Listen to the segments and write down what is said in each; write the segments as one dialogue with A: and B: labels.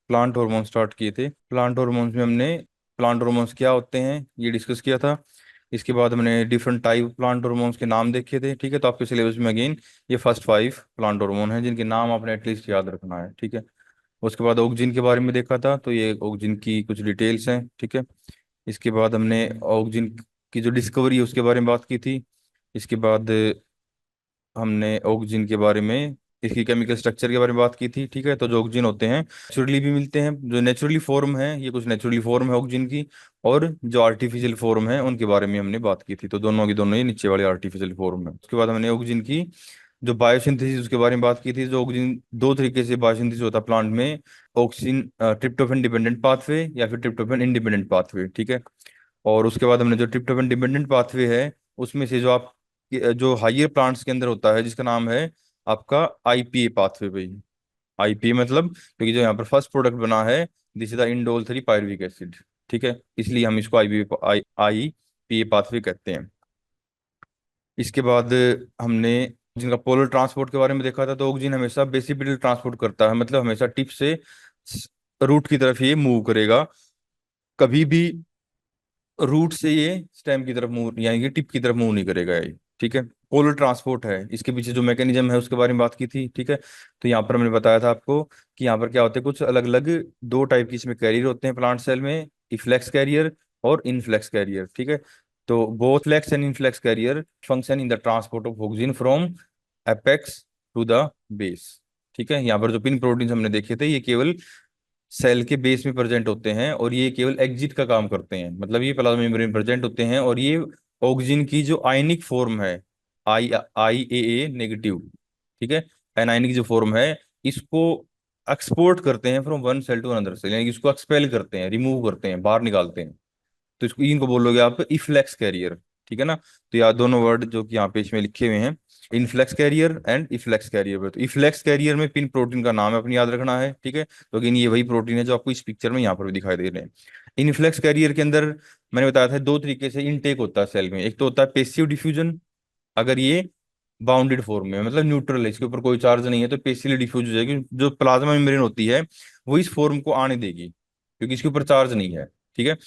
A: Plant hormone start किए थे। Plant hormones में हमने प्लांट हार्मोन्स क्या होते हैं ये डिस्कस किया था। इसके बाद हमने डिफरेंट टाइप प्लांट हार्मोन्स के नाम देखे थे। ठीक है, तो आपके सिलेबस में अगेन ये फर्स्ट 5 प्लांट हार्मोन हैं जिनके नाम आपने एटलीस्ट याद रखना है। ठीक है, उसके बाद ऑक्जिन के बारे में देखा था, तो ये ऑक्जिन की कुछ डिटेल्स हैं। ठीक है, इसके बाद हमने ऑक्जिन की जो डिस्कवरी है उसके बारे में बात की थी। इसके बाद हमने ऑक्जिन के बारे में, इसकी केमिकल स्ट्रक्चर के बारे में बात की थी। ठीक है, तो जो ऑक्जिन होते हैं नेचुरली भी मिलते हैं, जो नेचुरली फॉर्म है, ये कुछ नेचुरली फॉर्म है ऑक्जिन की, और जो आर्टिफिशियल फॉर्म है उनके बारे में हमने बात की थी। तो दोनों की दोनों ही नीचे वाले आर्टिफिशियल फॉर्म है। उसके बाद हमने ऑक्जिन की जो बायोसिंथेसिस उसके बारे में बात की थी। जो ऑक्सिजन दो तरीके से बायोसिंथेसिस होता है प्लांट में, ऑक्सीजन ट्रिप्टोफैन डिपेंडेंट पाथवे या फिर ट्रिप्टोफैन इंडिपेंडेंट पाथवे। ठीक है, और उसके बाद हमने जो ट्रिप्टोफैन डिपेंडेंट पाथवे है उसमें से जो आप जो हाइयर प्लांट्स के अंदर होता है जिसका नाम है आपका आईपीए पाथवे भाई। आईपीए मतलब क्योंकि जो यहाँ पर फर्स्ट प्रोडक्ट बना है this is the indole 3 pyruvic acid. ठीक है, इसलिए हम इसको आईपीए पाथवे कहते हैं। इसके बाद हमने जिनका पोलर ट्रांसपोर्ट के बारे में देखा था। तो ऑक्सीजन हमेशा बेसिपिटल ट्रांसपोर्ट करता है, मतलब हमेशा टिप से रूट की तरफ ये मूव करेगा, कभी भी रूट से ये स्टेम की तरफ मूव यानी कि टिप की तरफ मूव नहीं करेगा ये। ठीक है, पोलर ट्रांसपोर्ट है, इसके पीछे जो मैकेनिज्म है उसके बारे में बात की थी। ठीक है, तो यहाँ पर मैंने बताया था आपको कि यहाँ पर क्या होते हैं, कुछ अलग अलग दो टाइप की इसमें कैरियर होते हैं प्लांट सेल में, इफ्लेक्स कैरियर और इनफ्लेक्स कैरियर। ठीक है, तो both efflux and influx carrier function in the transport of auxin from apex to the base. ठीक है, यहाँ पर जो पिन प्रोटीन हमने देखे थे ये केवल सेल के बेस में प्रेजेंट होते हैं और ये केवल एग्जिट का काम करते हैं, मतलब ये प्लाज्मा मेम्ब्रेन प्रेजेंट होते हैं और ये ऑक्सीजन की जो आयनिक फॉर्म है, आई ए नेगेटिव, ठीक है, एनायनिक जो फॉर्म है इसको एक्सपोर्ट करते हैं from one cell to another cell, यानी कि इसको एक्सपेल करते हैं, रिमूव करते हैं, बाहर निकालते हैं। तो इसको इनको बोलोगे आप इफ्लेक्स कैरियर। ठीक है ना, तो यार दोनों वर्ड जो कि यहाँ पे इसमें लिखे हुए हैं, इनफ्लेक्स कैरियर एंड इफ्लेक्स कैरियर। तो इफ्लेक्स कैरियर में पिन प्रोटीन का नाम है अपनी याद रखना है। ठीक है, तो अगेन ये वही प्रोटीन है जो आपको इस पिक्चर में यहाँ पर भी दिखाई दे रहे हैं। इनफ्लेक्स कैरियर के अंदर मैंने बताया था दो तरीके से इनटेक होता है सेल में। एक तो होता है पेसिव डिफ्यूजन, अगर ये बाउंडेड फॉर्म में है, मतलब न्यूट्रल है, इसके ऊपर कोई चार्ज नहीं है, तो पेसिवली डिफ्यूज हो जाएगी। जो प्लाज्मा मेम्ब्रेन होती है वो इस फॉर्म को आने देगी क्योंकि इसके ऊपर चार्ज नहीं है। ठीक है,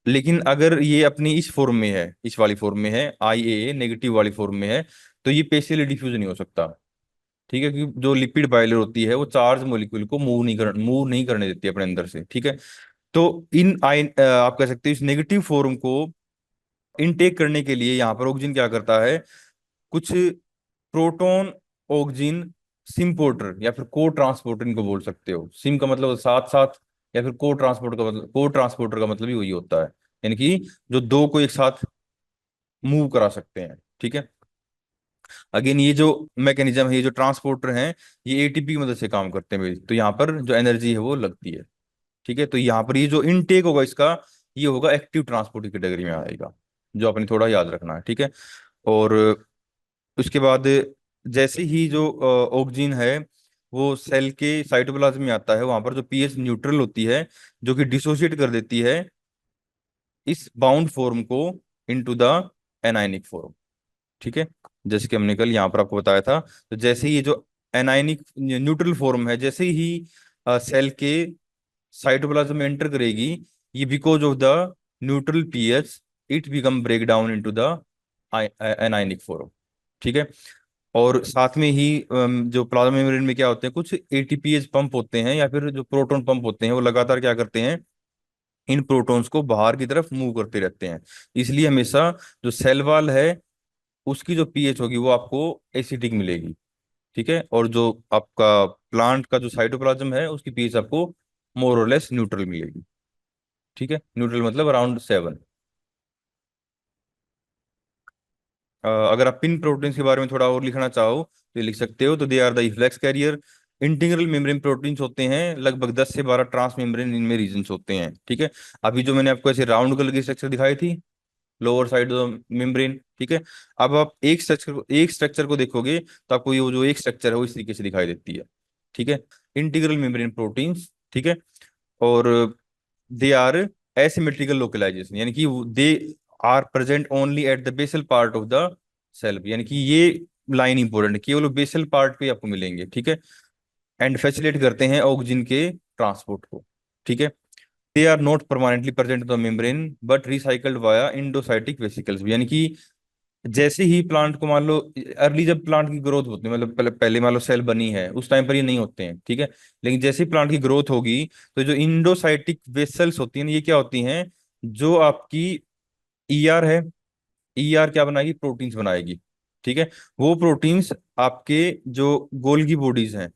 A: लेकिन अगर ये अपनी इस फॉर्म में है, इस वाली फॉर्म में है, आई ए नेगेटिव वाली फॉर्म में है, तो ये पेसिवली डिफ्यूज नहीं हो सकता। ठीक है, क्योंकि जो लिपिड बाइलर होती है वो चार्ज मॉलिक्यूल को मूव नहीं करने देती है अपने अंदर से। ठीक है, तो इन आयन आप कह सकते हो इस नेगेटिव फॉर्म को इनटेक करने के लिए यहाँ पर ऑक्सीजन क्या करता है, कुछ प्रोटॉन ऑक्सीजन सिम्पोर्टर या फिर को ट्रांसपोर्टर इनको बोल सकते हो। सिम का मतलब साथ साथ, या फिर को ट्रांसपोर्टर का मतलब ही वही होता है, यानी कि जो दो को एक साथ मूव करा सकते हैं। ठीक है, अगेन ये जो मैकेनिज्म है, ये जो ट्रांसपोर्टर हैं, ये एटीपी की मदद से काम करते हैं भाई। तो यहाँ पर जो एनर्जी है वो लगती है। ठीक है, तो यहाँ पर ये जो इनटेक होगा इसका, ये होगा एक्टिव ट्रांसपोर्ट की कैटेगरी में आएगा, जो आपने थोड़ा याद रखना है। ठीक है, और उसके बाद जैसे ही जो ऑक्सीजन है वो सेल के साइटोप्लाज्म में आता है, वहां पर जो पीएच न्यूट्रल होती है जो कि डिसोशिएट कर देती है इस बाउंड फॉर्म को इनटू द एनायनिक फॉर्म। ठीक है, जैसे कि हमने कल यहाँ पर आपको बताया था, तो जैसे ही ये जो एनायनिक न्यूट्रल फॉर्म है जैसे ही सेल के साइटोप्लाज्म में एंटर करेगी, ये because of the neutral pH it become break down into the anionic form. ठीक है, और साथ में ही जो प्लाज्मा मेम्ब्रेन में क्या होते हैं, कुछ एटीपीएज पंप होते हैं या फिर जो प्रोटॉन पंप होते हैं, वो लगातार क्या करते हैं, इन प्रोटॉन्स को बाहर की तरफ मूव करते रहते हैं। इसलिए हमेशा जो सेल वॉल है उसकी जो पीएच होगी वो आपको एसिडिक मिलेगी। ठीक है, और जो आपका प्लांट का जो साइटोप्लाज्म है उसकी पीएच आपको मोर और लेस न्यूट्रल मिलेगी। ठीक है, न्यूट्रल मतलब अराउंड 7। अगर आप पिन प्रोटीन्स के बारे में थोड़ा और लिखना चाहो तो ये लिख सकते हो। तो they are the efflux carrier, integral membrane proteins होते हैं, लगभग 10 से 12 ट्रांस मेम्ब्रेन इनमें रीजन्स होते हैं। ठीक है, अभी जो मैंने आपको ऐसे राउंड कलर की स्ट्रक्चर दिखाई थी, लोअर साइड मेम्ब्रेन। ठीक है, अब आप एक स्ट्रक्चर को देखोगे तो आपको ये जो एक स्ट्रक्चर है वो इस तरीके से दिखाई देती है। ठीक है, इंटीग्रल मेम्ब्रेन प्रोटीन्स। ठीक है, और दे आर एसिमेट्रिकल लोकलाइजेशन, यानी कि they are present only at the basal part of the cell, यानी कि ये लाइन इंपॉर्टेंट है, केवल बेसल पार्ट पे आपको मिलेंगे। ठीक है, एंड फैसिलिटेट करते हैं ऑक्सीजन के ट्रांसपोर्ट को। ठीक है, they are not permanently present in the membrane but recycled via endocytic vesicles, यानी कि जैसे ही प्लांट को मान लो, अर्ली जब प्लांट की ग्रोथ होती है, मतलब पहले मान लो सेल बनी है उस टाइम पर ये नहीं होते हैं, ठीक है। लेकिन जैसे ही प्लांट की ग्रोथ होगी तो जो इंडोसाइटिक वेसल्स होती हैं ये क्या होती हैं, जो आपकी ईआर है, ईआर क्या बनाएगी, प्रोटीन्स बनाएगी। ठीक है, वो प्रोटीन्स आपके जो गोल्गी बॉडीज हैं,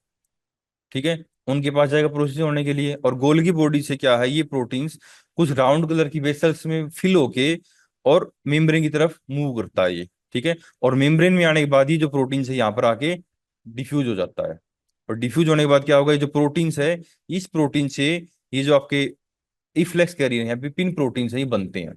A: ठीक है, उनके पास जाएगा प्रोसेस होने के लिए। और गोल्गी बॉडी से क्या है, ये प्रोटीन्स कुछ राउंड कलर की वेसल्स में फिल होके और मेम्ब्रेन की तरफ मूव करता है ये। ठीक है, और मेम्ब्रेन में आने के बाद ये जो प्रोटीन्स है यहाँ पर आके डिफ्यूज हो जाता है। और डिफ्यूज होने के बाद क्या होगा, ये जो प्रोटीन्स है, इस प्रोटीन से ये जो आपके इफ्लेक्स कैरियर है, पिन प्रोटीन्स है, ये बनते हैं।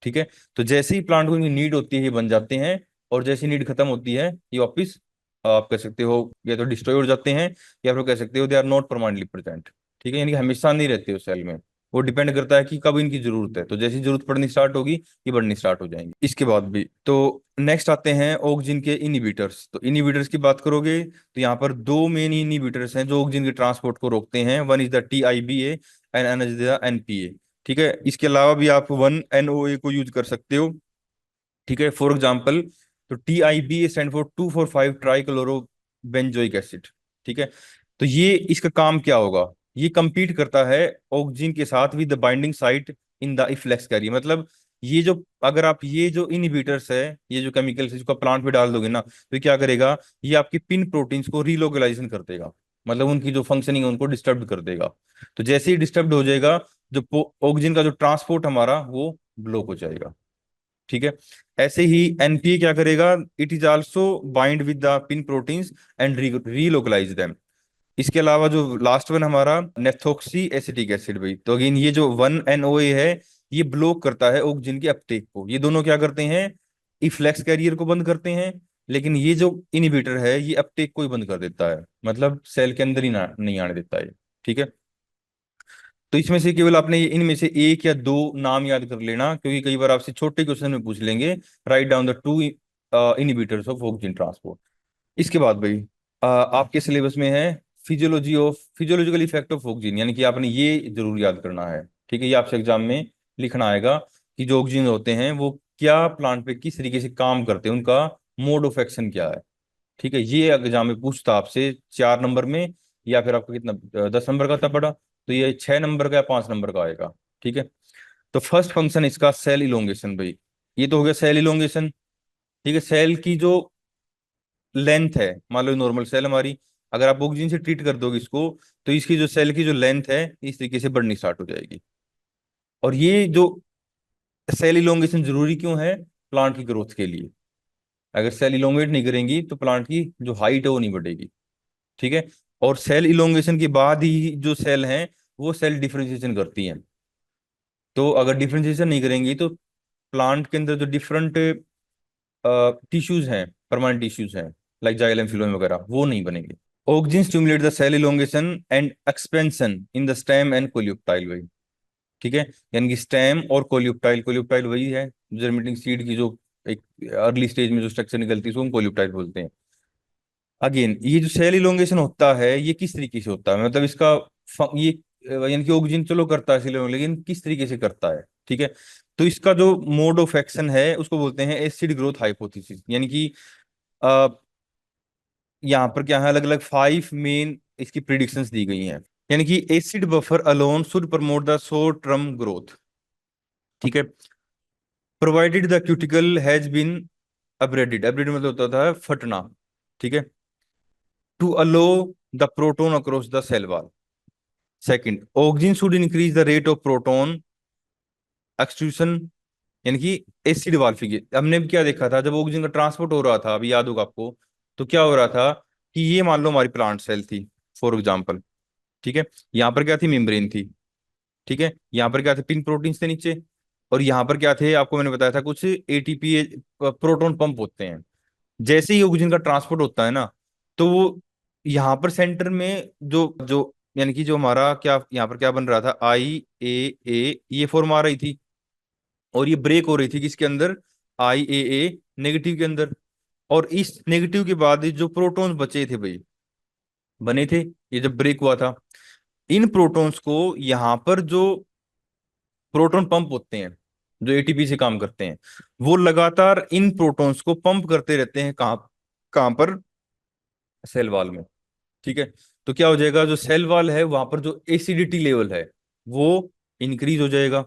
A: ठीक है, तो जैसे ही प्लांट को इनकी नीड होती है ये बन जाते हैं, और जैसी नीड खत्म होती है ये वापिस आप कह सकते हो या तो डिस्ट्रॉय हो जाते हैं, या फिर कह सकते हो they are not permanently present. ठीक है, यानी कि हमेशा नहीं रहते हो सेल में, वो डिपेंड करता है कि कब इनकी जरूरत है, तो जैसी जरूरत पड़नी स्टार्ट होगी ये बढ़नी स्टार्ट हो जाएंगी। इसके बाद भी तो नेक्स्ट आते हैं ऑक्सिन के इनिबिटर्स। तो इनिबिटर्स की बात करोगे तो यहाँ पर दो मेन इनिबिटर्स हैं जो ऑक्सिन के ट्रांसपोर्ट को रोकते हैं, one is the TIBA and another is the NPA। ठीक है, इसके अलावा भी आप 1NOA को यूज कर सकते हो। ठीक है, फॉर एग्जाम्पल, तो TIBA stand for 2,4,5 trichloro benzoic acid. ठीक है, तो ये इसका काम क्या होगा, ये compete करता है ऑक्सिन के साथ with the binding site in the efflux carrier. मतलब ये जो, अगर आप ये जो इनहिबिटर्स है, ये जो केमिकल्स है, इसको प्लांट पे डाल दोगे ना, तो ये क्या करेगा, ये आपकी पिन प्रोटीन्स को रीलोकलाइजेशन कर देगा, मतलब उनकी जो फंक्शनिंग है उनको डिस्टर्ब कर देगा। तो जैसे ही डिस्टर्ब हो जाएगा, जो ऑक्सिन का जो ट्रांसपोर्ट हमारा वो ब्लॉक हो जाएगा। ठीक है, ऐसे ही NPA क्या करेगा, it is also bind with the PIN proteins and relocalise them. इसके अलावा जो लास्ट वन हमारा नेथोक्सी एसिटिक एसिड, भाई तो अगेन ये जो 1NOA है, ये ब्लॉक करता है ऑक्सिन के अपटेक को। ये दोनों क्या करते हैं, इफ्लेक्स कैरियर को बंद करते हैं, लेकिन ये जो इनिबिटर है ये अपटेक को ही बंद कर देता है, मतलब सेल के अंदर ही नहीं आने देता है। ठीक है, तो इसमें से केवल आपने इनमें से एक या दो नाम याद कर लेना, क्योंकि कई बार आपसे छोटे क्वेश्चन में पूछ लेंगे, write down the two inhibitors of auxin transport. इसके बाद भाई आपके सिलेबस में है फिजियोलॉजिकल इफेक्ट ऑफ ऑक्सिन, यानी कि आपने ये जरूर याद करना है। ठीक है, ये आपसे एग्जाम में लिखना आएगा कि जो ऑक्सिन होते हैं वो क्या प्लांट पे किस तरीके से काम करते हैं, उनका मोड ऑफ एक्शन क्या है। ठीक है, ये एग्जाम में पूछता आपसे 4 नंबर में, या फिर आपका कितना 10 नंबर का था पड़ा, तो ये 6 नंबर का या 5 नंबर का आएगा। ठीक है, तो फर्स्ट फंक्शन इसका सेल इलोंगेशन भाई, ये तो हो गया सेल इलोंगेशन। ठीक है, सेल की जो लेंथ है, मान लो नॉर्मल सेल हमारी, अगर आप ऑक्सीजन से ट्रीट कर दोगे इसको, तो इसकी जो सेल की जो लेंथ है इस तरीके से बढ़नी स्टार्ट हो जाएगी। और ये जो सेल इलोंगेशन जरूरी क्यों है, प्लांट की ग्रोथ के लिए। अगर सेल इलोंगेट नहीं करेंगी तो प्लांट की जो हाइट है वो नहीं बढ़ेगी। ठीक है, और सेल इलोंगेशन के बाद ही जो सेल हैं वो सेल डिफरेंशिएशन करती हैं। तो अगर डिफरेंशिएशन नहीं करेंगी तो प्लांट के अंदर जो डिफरेंट टिश्यूज हैं, परमानेंट टिश्यूज हैं, लाइक जाइलम फिलोएम वगैरह, वो नहीं बनेंगे। Auxin stimulate the cell elongation and expansion in the stem and coleoptile वही। ठीक है, यानी कि स्टेम और कोलियोप्टाइल, कोलियोप्टाइल वही है जर्मिनेटिंग सीड की जो एक अर्ली स्टेज में जो स्ट्रक्चर निकलती है उसको हम कोलियोप्टाइल बोलते हैं। अगेन ये जो सेल इलोंगेशन होता है ये किस तरीके से होता है, मतलब इसका ये यानी कि ऑक्सीजन चलो करता है सेल, लेकिन किस तरीके से करता है। ठीक है, तो इसका जो मोड ऑफ एक्शन है उसको बोलते हैं एसिड ग्रोथ हाइपोथेसिस, यानी कि अ, यहाँ पर क्या है, अलग अलग 5 मेन इसकी प्रिडिक्शंस दी गई हैं। यानी कि acid buffer alone should promote the short term growth. ठीक है, provided the cuticle has been abraded, abraded मतलब होता था फटना। ठीक है, to allow the proton across the cell wall. Second, auxin should increase the rate of proton extrusion, यानी कि एसिड वाल्फिकेशन। हमने भी क्या देखा था, जब ऑक्सीजन का ट्रांसपोर्ट हो रहा था, अभी याद होगा आपको, तो क्या हो रहा था कि ये मान लो हमारी प्लांट सेल थी फॉर एग्जाम्पल। ठीक है, यहाँ पर क्या थी, मेम्ब्रेन थी। ठीक है, यहाँ पर क्या थे, पिन प्रोटीन्स थे नीचे। और यहाँ पर क्या थे, आपको मैंने बताया था कुछ ATP प्रोटोन पंप होते हैं। जैसे ही ऑक्सीजन का ट्रांसपोर्ट होता है ना, तो वो यहाँ पर सेंटर में जो जो यानी कि जो हमारा क्या यहाँ पर क्या बन रहा था, IAA, ये फॉर्म आ रही थी, और ये ब्रेक हो रही थी किसके अंदर, IAA नेगेटिव के अंदर। और इस नेगेटिव के बाद ये जो प्रोटॉन्स बचे थे भाई, बने थे, ये जब ब्रेक हुआ था, इन प्रोटॉन्स को यहाँ पर जो प्रोटॉन पंप होते हैं, जो एटीपी से काम करते हैं, वो लगातार इन प्रोटॉन्स को पंप करते रहते हैं। कहाँ कहाँ पर? सेल वॉल में। ठीक है। तो क्या हो जाएगा, जो सेल वॉल है वहां पर जो एसिडिटी लेवल है वो इंक्रीज हो जाएगा,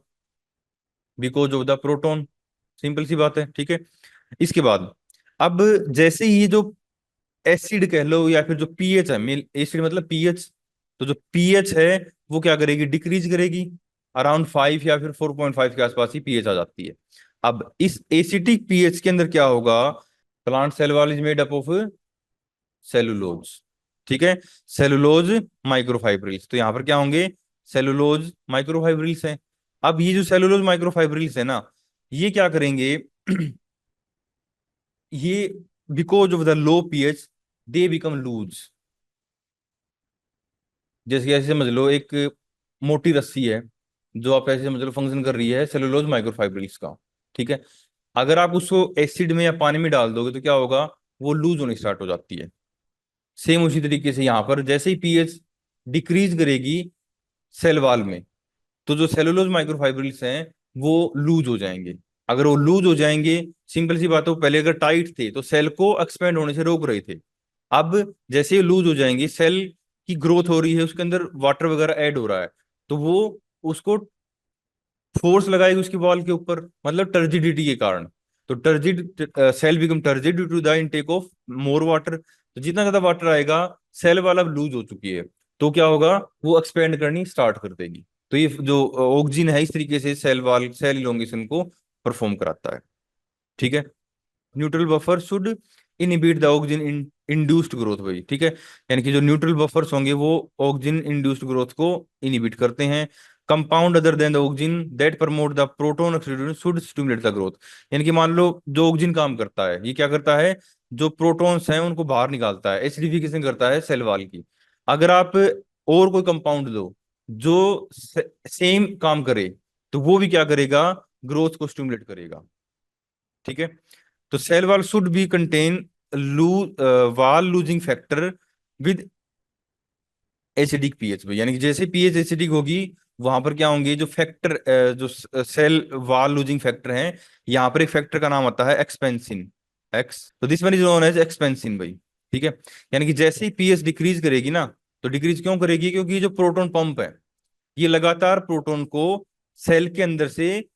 A: because of the proton. Simple सी बात है। ठीक है। इसके बाद अब जैसे ही ये जो एसिड कह लो या फिर जो पीएच है, मेल एसिड मतलब पीएच, तो जो पीएच है वो क्या करेगी, डिक्रीज करेगी। अराउंड 5 या फिर 4.5 के आसपास ही पीएच आ जाती है। अब इस एसिडिक पीएच के अंदर क्या होगा, plant cell wall is made up of cellulose. ठीक है। सेलुलोज माइक्रोफाइब्रिल्स, तो यहां पर क्या होंगे, सेलुलोज माइक्रोफाइब्रिल्स हैं। अब ये जो सेलुलोज माइक्रोफाइब्रिल्स है ना, ये क्या करेंगे ये because of the low pH they become loose. जैसे कि ऐसे समझ लो, एक मोटी रस्सी है जो आप ऐसे समझ लो फंक्शन कर रही है सेलुलोज माइक्रोफाइब्रिल्स का। ठीक है। अगर आप उसको एसिड में या पानी में डाल दोगे तो क्या होगा, वो लूज होनी स्टार्ट हो जाती है। सेम उसी तरीके से यहां पर जैसे ही पीएच डिक्रीज करेगी सेल वॉल में, तो जो सेलुलोज माइक्रोफाइब्रिल्स हैं वो लूज हो जाएंगे। अगर वो लूज हो जाएंगे, सिंपल सी बात है, वो पहले अगर टाइट थे तो सेल को एक्सपेंड होने से रोक रहे थे। अब जैसे ही लूज हो जाएंगे, सेल की ग्रोथ हो रही है, उसके अंदर वाटर वगैरह ऐड हो रहा है, तो वो उसको फोर्स लगाएगी उसकी वॉल के ऊपर, मतलब टर्जिडिटी के कारण। तो turgid cell become turgid due to the intake of more water. तो जितना ज्यादा वाटर आएगा, सेल वाल अब लूज हो चुकी है, तो क्या होगा, वो एक्सपेंड करनी स्टार्ट कर देगी। तो ये जो ऑक्सिन है इस तरीके से सेल वाल सेल इलोंगेशन को परफॉर्म कराता है। ठीक है। Neutral buffer should inhibit the auxin induced growth भाई। ठीक है। यानी कि जो न्यूट्रल बफर्स होंगे वो ऑक्सिन इंड्यूस्ड ग्रोथ को इनहिबिट करते हैं। Compound other than the auxin that promote the proton oxidation should stimulate the growth. यानी कि मान लो जो ऑक्सिन काम करता है, ये क्या करता है, जो प्रोटॉन्स हैं उनको बाहर निकालता है, एसिडिफिकेशन करता है सेल वॉल की। अगर आप और कोई कंपाउंड दो जो सेम काम करे, तो वो भी क्या करेगा, ग्रोथ को स्टिमुलेट करेगा। ठीक है। तो cell wall should be contain loose wall loosening factor with acidic pH में। यानी कि जैसे पीएच एसिडिक होगी, वहां पर क्या होंगे, जो फैक्टर जो सेल वॉल लूजिंग फैक्टर हैं, यहाँ पर एक फैक्टर का नाम आता है एक्सपेंसिन, एक्स, तो this one is known as expansin भाई। ठीक है। यानी कि जैसे ही पीएच डिक्रीज करेगी ना, तो डिक्रीज क्यों करेगी, क्योंकि ये जो प्रोटॉन पंप है, ये लगातार प्रोटॉन को सेल के अंदर से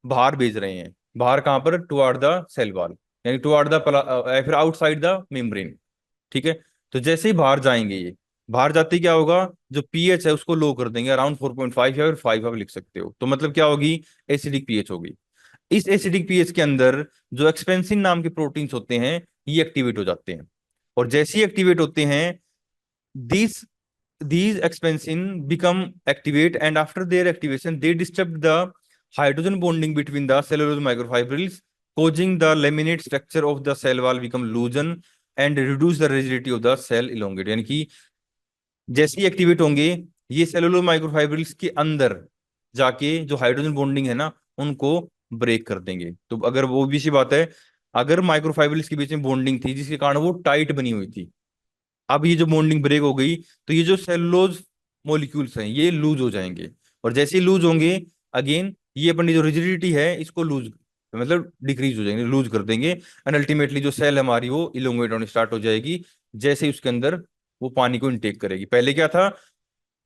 A: बाहर भेज रहे हैं। बाहर कहां पर, टुवार्ड द सेल वॉल, यानी टुवार्ड द फिर आउटसाइड द मेम्ब्रेन। ठीक है। तो जैसे ही बाहर जाएंगे ये, बाहर जाते ही क्या होगा, जो पीएच है उसको लो कर देंगे, अराउंड 4.5 या फिर 5 आप लिख सकते हो। तो मतलब क्या होगी, एसिडिक पीएच होगी। इस एसिडिक पीएच के अंदर जो एक्सपेंसिन नाम के प्रोटीन्स होते हैं, ये एक्टिवेट हो जाते हैं। और जैसे ही एक्टिवेट होते हैं, these these expansion become activate, and after their activation they disturb the hydrogen bonding between the cellulose microfibrils, causing the laminate structure of the cell wall become loosen and reduce the rigidity of the cell elongate। यानी कि जैसे ही activate होंगे, ये cellulose microfibrils के अंदर जाके जो hydrogen bonding है ना, उनको ब्रेक कर देंगे। तो अगर वो भी सी बात है, अगर माइक्रोफाइब्रिल्स के बीच में बॉन्डिंग थी जिसके कारण वो टाइट बनी हुई थी, अब ये जो बॉन्डिंग ब्रेक हो गई, तो ये जो सेलुलोज मॉलिक्यूल्स हैं ये लूज हो जाएंगे। और जैसे ही लूज होंगे, अगेन ये अपनी जो रिजिडिटी है इसको लूज मतलब डिक्रीज हो जाएंगे, लूज कर देंगे। एंड अल्टीमेटली जो सेल हमारी वो इलोंगेट होनी स्टार्ट हो जाएगी, जैसे ही उसके अंदर वो पानी को इनटेक करेगी। पहले क्या था,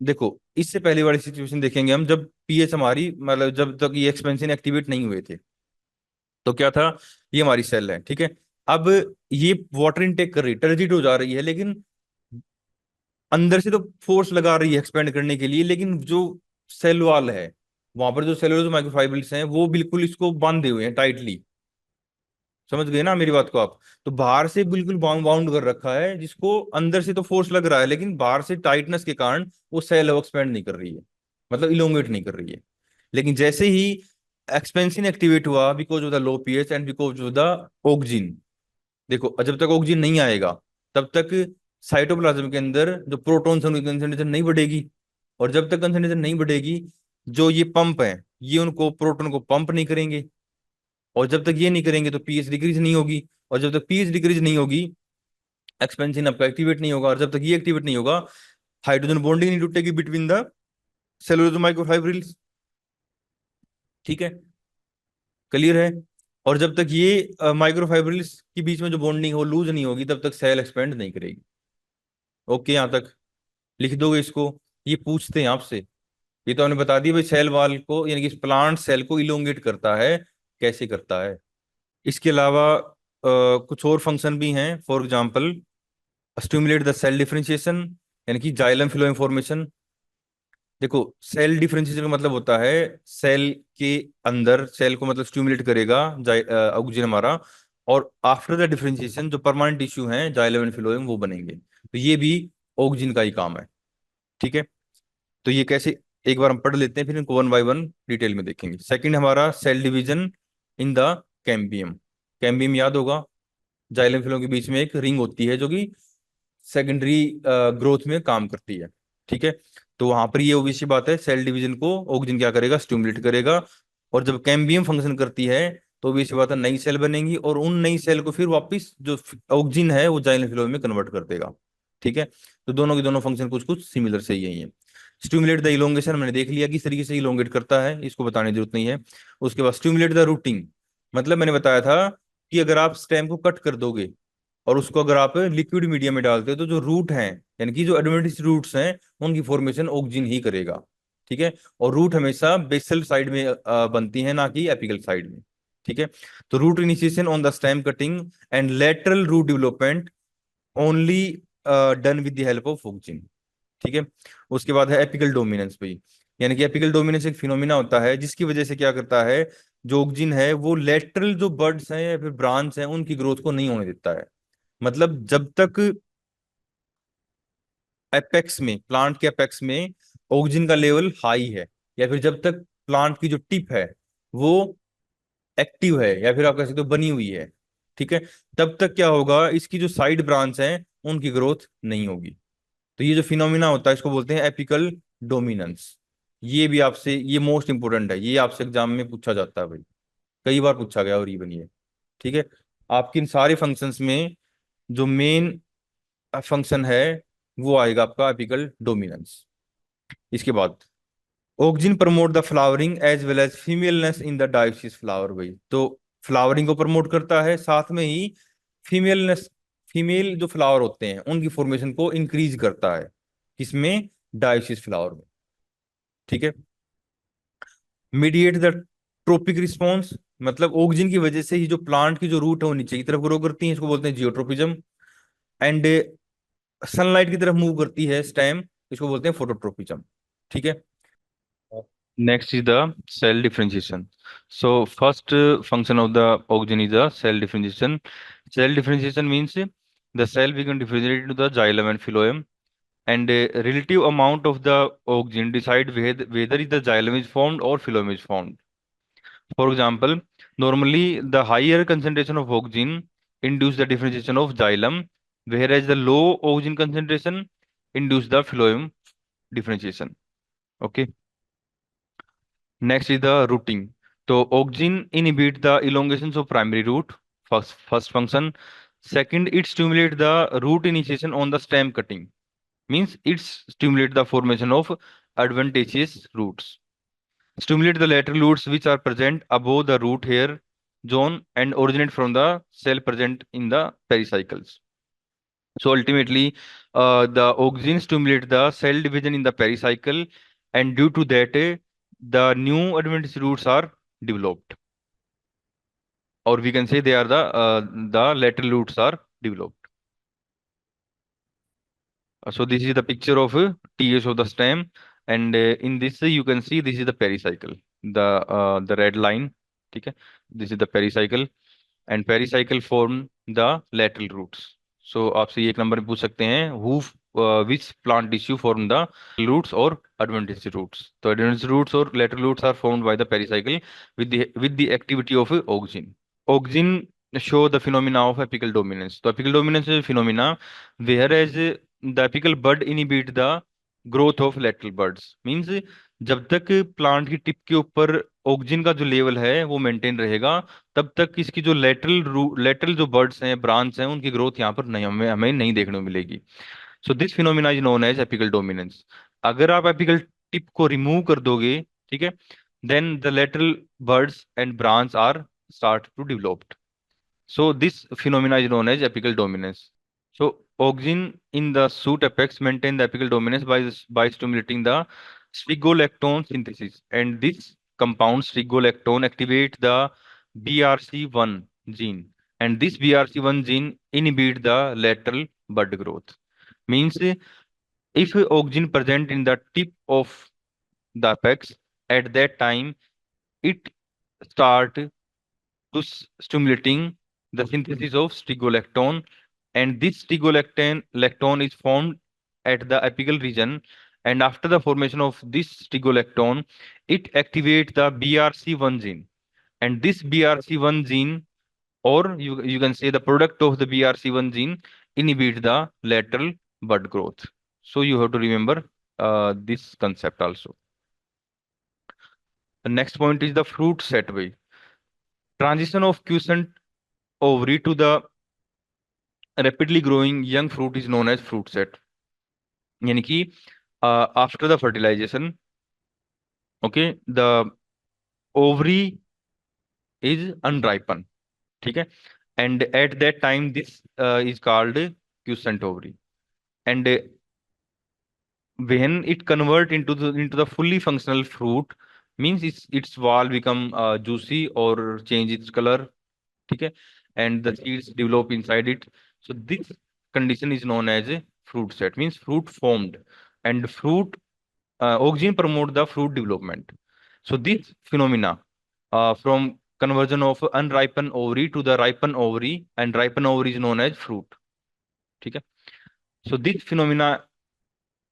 A: देखो इससे पहले वाली सिचुएशन देखेंगे हम, जब पीएच हमारी मतलब जब तक ये एक्सपेंशन एक्टिवेट नहीं हुए थे, तो क्या था, ये हमारी सेल है। ठीक है। अब ये वाटर इनटेक कर रही है, टर्जिड हो जा रही है, लेकिन अंदर से तो फोर्स लगा रही है एक्सपेंड करने के लिए, लेकिन जो सेल वॉल है वहां पर जो सेलुलोज माइक्रोफाइब्रिल्स हैं वो बिल्कुल इसको बांधे हुए हैं टाइटली। समझ गए ना मेरी बात को आप? तो बाहर से बिल्कुल बाउंड बाउंड कर रखा है, जिसको अंदर से तो फोर्स लग रहा है, लेकिन बाहर से टाइटनेस के कारण वो सेल एक्सपेंड नहीं कर रही है, मतलब इलोंगेट नहीं कर रही है। लेकिन जैसे ही एक्सपेंशन एक्टिवेट हुआ because of the low pH and because of the auxin, देखो जब तक ऑक्सीजन नहीं आएगा तब तक साइटोप्लाज्म के अंदर जो प्रोटॉन्स हैं उनकी कंसंट्रेशन नहीं बढ़ेगी। और जब तक कंसंट्रेशन नहीं बढ़ेगी, जो ये पंप है ये उनको प्रोटॉन को पंप नहीं करेंगे। और जब तक ये नहीं करेंगे तो पीएच डिक्रीज नहीं होगी। और जब तक पीएच डिक्रीज नहीं होगी, एक्सपेंशन आपका एक्टिवेट नहीं होगा। और जब तक ये एक्टिवेट नहीं होगा, हाइड्रोजन बॉन्डिंग नहीं टूटेगी बिटवीन द सेलुलोज माइक्रोफाइब्रिल्स। ठीक है, क्लियर है। और जब तक ये माइक्रोफाइब्रिल्स के बीच में जो बॉन्डिंग हो लूज नहीं होगी, तब तक सेल एक्सपेंड नहीं करेगी। ओके, यहाँ तक लिख दोगे इसको। ये पूछते हैं आपसे, ये तो हमने बता दिया भाई, सेल वाल को यानी कि प्लांट सेल को इलोंगेट करता है, कैसे करता है। इसके अलावा कुछ और फंक्शन भी हैं, for example stimulate the cell differentiation, यानी कि जाइलम फ्लोएम फॉर्मेशन। देखो, सेल डिफरेंशिएशन का मतलब होता है सेल के अंदर सेल को मतलब स्टिमुलेट करेगा ऑक्सीजन हमारा, और आफ्टर द डिफरेंशिएशन जो परमानेंट टिश्यू हैं जाइलम एंड फ्लोएम वो बनेंगे। तो ये भी ऑक्सीजन का ही काम है। ठीक है, तो ये कैसे, एक बार हम पढ़ लेते हैं फिर इनको वन बाय वन डिटेल में देखेंगे। सेकंड हमारा cell division in the cambium. Cambium याद होगा, जाइलम फिलों के बीच में एक रिंग होती है जो कि सेकेंडरी ग्रोथ में काम करती है। ठीक है, तो वहां पर ये obvious सी बात है, सेल डिवीजन को ऑक्सीजन क्या करेगा, स्टिमुलेट करेगा। और जब कैम्बियम फंक्शन करती है तो obvious सी बात है नई सेल बनेंगी, और उन नई सेल को फिर वापस जो ऑक्सीजन है वो जाइलम फिलोम में कन्वर्ट कर देगा। ठीक है, तो दोनों के दोनों फंक्शन कुछ कुछ सिमिलर से ही है। स्टिमुलेट द इलोंगेशन मैंने देख लिया किस तरीके से इलोंगेट करता है, इसको बताने की जरूरत नहीं है। उसके बाद स्टिमुलेट द रूटिंग, मतलब मैंने बताया था कि अगर आप स्टेम को कट कर दोगे और उसको अगर आप लिक्विड मीडियम में डालते हो तो जो रूट हैं, यानी कि जो एडवेंटिस रूट्स हैं, उनकी फॉर्मेशन ऑक्सीजन ही करेगा। ठीक है, और रूट हमेशा बेसल साइड में बनती है, ना कि एपिकल साइड में। ठीक है, तो root initiation on the stem cutting and lateral root development only done with the help of oxygen. ठीक है, उसके बाद है एपिकल डोमिनेंस भाई, यानी कि एपिकल डोमिनेंस एक फिनोमिना होता है जिसकी वजह से क्या करता है, जो ऑक्सीजन है वो लेटरल जो बर्ड्स हैं या फिर ब्रांच हैं उनकी ग्रोथ को नहीं होने देता है। मतलब जब तक एपेक्स में, प्लांट के एपेक्स में ऑक्सीजन का लेवल हाई है, या फिर जब तक प्लांट की जो टिप है वो एक्टिव है, या फिर आप कह सकते हो बनी हुई है, ठीक है, तब तक क्या होगा, इसकी जो साइड ब्रांच है उनकी ग्रोथ नहीं होगी। तो ये जो फिनोमिना होता है इसको बोलते हैं एपिकल डोमिनेंस। ये भी आपसे, ये मोस्ट इंपोर्टेंट है, ये आपसे एग्जाम में पूछा जाता है भाई, कई बार पूछा गया और ये बनी है। ठीक है, आपके इन सारे फंक्शंस में जो मेन फंक्शन है वो आएगा आपका एपिकल डोमिनेंस। इसके बाद auxin promote the flowering as well as femaleness in the dioecious flower भाई, तो फ्लावरिंग को प्रमोट करता है, साथ में ही फीमेलनेस, फीमेल जो फ्लावर होते हैं उनकी फॉर्मेशन को इंक्रीज करता है, किसमें, डायोसिस फ्लावर में। ठीक है, मीडिएट द ट्रोपिक रिस्पॉन्स, मतलब ऑक्सिन की वजह से ही जो प्लांट की जो रूट है वो नीचे की तरफ ग्रो करती है, इसको बोलते हैं जियोट्रोपिज्म। एंड सनलाइट की तरफ मूव करती है स्टेम, इसको बोलते हैं फोटोट्रोपिज्म। ठीक है, next is the cell differentiation. So first function of the oxygen is the cell differentiation. Cell differentiation means the cell become differentiated into the xylem and phloem, and a relative amount of the oxygen decide whether the xylem is formed or phloem is formed. For example, normally the higher concentration of oxygen induce the differentiation of xylem, whereas the low oxygen concentration induce the phloem differentiation. Okay. Next is the routing. So auxin inhibit the elongations of primary root, first function. Second, it stimulate the root initiation on the stem cutting. Means it stimulate the formation of adventitious roots. Stimulate the lateral roots which are present above the root hair zone and originate from the cell present in the pericycles. So ultimately, the auxin stimulate the cell division in the pericycle, and due to that, the new adventitious roots are developed, or we can say they are the lateral roots are developed. So this is the picture of TS of the stem, and in this you can see this is the pericycle, the red line. ठीक है, this is the pericycle, and pericycle form the lateral roots. So आपसे ये एक number में पूछ सकते हैं, which plant tissue form the roots or adventitious roots. तो adventitious roots और lateral roots are formed by the pericycle with the activity of auxin. Auxin show the phenomena of apical dominance. तो apical dominance is a phenomena whereas the apical bud inhibit the growth of lateral buds. Means जब तक plant की tip के ऊपर oxygen का जो level है वो मेंटेन रहेगा, तब तक इसकी जो लेटरल जो बर्ड्स हैं, ब्रांच हैं, उनकी ग्रोथ यहाँ पर नहीं, हमें हमें नहीं देखने को मिलेगी। So this phenomena is known as apical dominance. अगर आप एपिकल टिप को रिमूव कर दोगे, ठीक है, then the lateral birds and branch are start to developed. So this phenomena is known as apical dominance. So auxin in the shoot apex maintain the apical dominance by stimulating the sphygolactone synthesis, and this compound sphygolactone activate the BRC1 gene, and this BRC1 gene inhibit the lateral bud growth. Means if auxin present in the tip of the apex, at that time it start to stimulating the synthesis of stigolactone, and this stigolactone lactone is formed at the apical region, and after the formation of this stigolactone it activates the BRC1 gene, and this BRC1 gene, or you can say the product of the BRC1 gene, inhibit the lateral bud growth. So you have to remember this concept also. The next point is the fruit set way. Transition of quiescent ovary to the rapidly growing young fruit is known as fruit set. यानी कि after the fertilization, okay, the ovary is unripened, ठीक है, and at that time this is called quiescent ovary, and when it convert into the fully functional fruit, means its wall become juicy or change its color, ठीक है, and the seeds develop inside it. So this condition is known as a fruit set, means fruit formed, and fruit auxin promote the fruit development. So this phenomena from conversion of unripened ovary to the ripened ovary, and ripened ovary is known as fruit, ठीक है. So this phenomena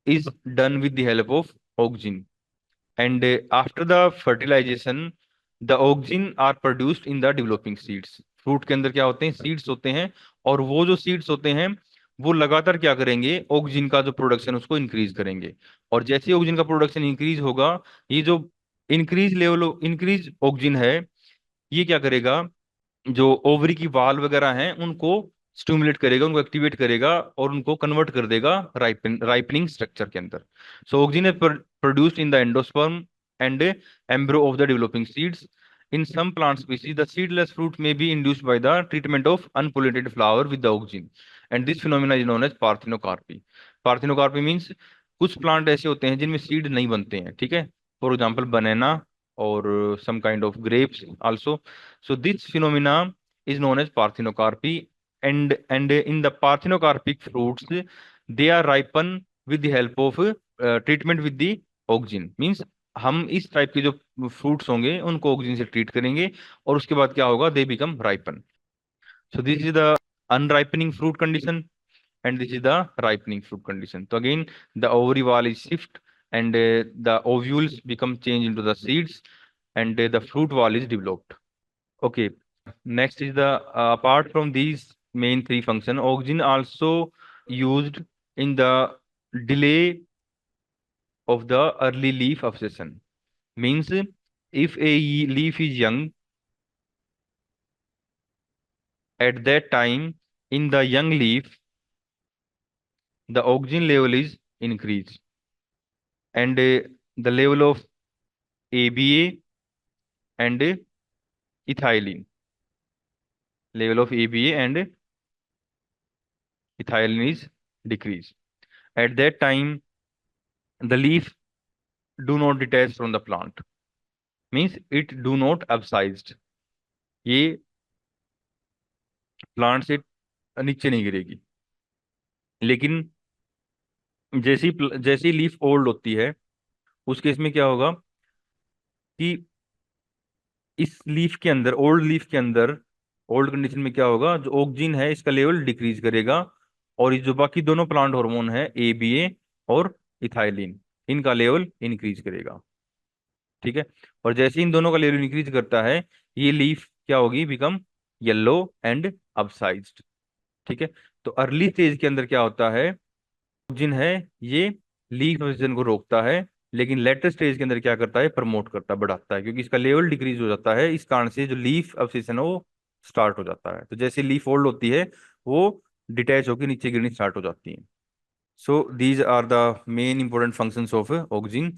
A: is done with the help of auxin, and after the fertilization the auxin are produced in the developing seeds. Fruit के अंदर क्या होते हैं, seeds होते हैं, और वो जो सीड्स होते हैं वो लगातार क्या करेंगे, ऑक्सीजन का जो प्रोडक्शन उसको इंक्रीज करेंगे, और जैसे ही ऑक्सीजन का प्रोडक्शन इंक्रीज होगा, ये जो इंक्रीज ऑक्सीजन है, ये क्या करेगा, जो ओवरी की वाल वगैरह हैं उनको स्टिमुलेट करेगा, उनको एक्टिवेट करेगा, और उनको कन्वर्ट कर देगा राइपनिंग स्ट्रक्चर के अंदर. So oxygen is produced in the endosperm and एम्ब्रो of the developing seeds. In some plant species, the seedless fruit may be induced by the treatment of unpollinated flower with the auxin, and this phenomena is known as parthenocarpy. Parthenocarpy means कुछ plant ऐसे होते हैं जिनमें seed नहीं बनते हैं, ठीक है, फॉर एग्जाम्पल बनाना और some kind of grapes also. So this phenomena is known as parthenocarpy, and in the parthenocarpic fruits they are ripen with the help of treatment with the auxin. Means हम इस type के जो fruits होंगे उनको oxygen से treat करेंगे, और उसके बाद क्या होगा, they become ripen. So this is the unripening fruit condition, and this is the ripening fruit condition. So again, the ovary wall is shift, and the ovules become changed into the seeds, and the fruit wall is developed. Okay, next is the apart from these main three function, auxin also used in the delay of the early leaf abscission. Means if a leaf is young, at that time in the young leaf the oxygen level is increased, and the level of ABA and ethylene, level of ABA and ethylene is decreased. At that time the leaf do not detach from the plant, means it do not abscised, ये plant से नीचे नहीं गिरेगी. लेकिन जैसी leaf old होती है उस केस में क्या होगा कि इस लीफ के अंदर, ओल्ड लीफ के अंदर, ओल्ड कंडीशन में क्या होगा, जो ऑक्सीजन है इसका लेवल डिक्रीज करेगा, और ये जो बाकी दोनों प्लांट हार्मोन है ABA और इथाइलिन, इनका लेवल इंक्रीज करेगा, ठीक है. और जैसे इन दोनों का लेवल इंक्रीज करता है, ये लीफ क्या होगी, बिकम येलो एंड अपसाइज्ड, ठीक है. तो अर्ली स्टेज के अंदर क्या होता है, जिन है ये लीफ ऑक्सीजन को रोकता है, लेकिन लेटर स्टेज के अंदर क्या करता है, प्रमोट करता है, बढ़ाता है, क्योंकि इसका लेवल डिक्रीज हो जाता है, इस कारण से जो लीफ ऑब्सेशन है वो स्टार्ट हो जाता है. तो जैसे लीफ ओल्ड होती है वो डिटैच होकर नीचे गिरनी स्टार्ट हो जाती है. So these are the main important functions of auxin.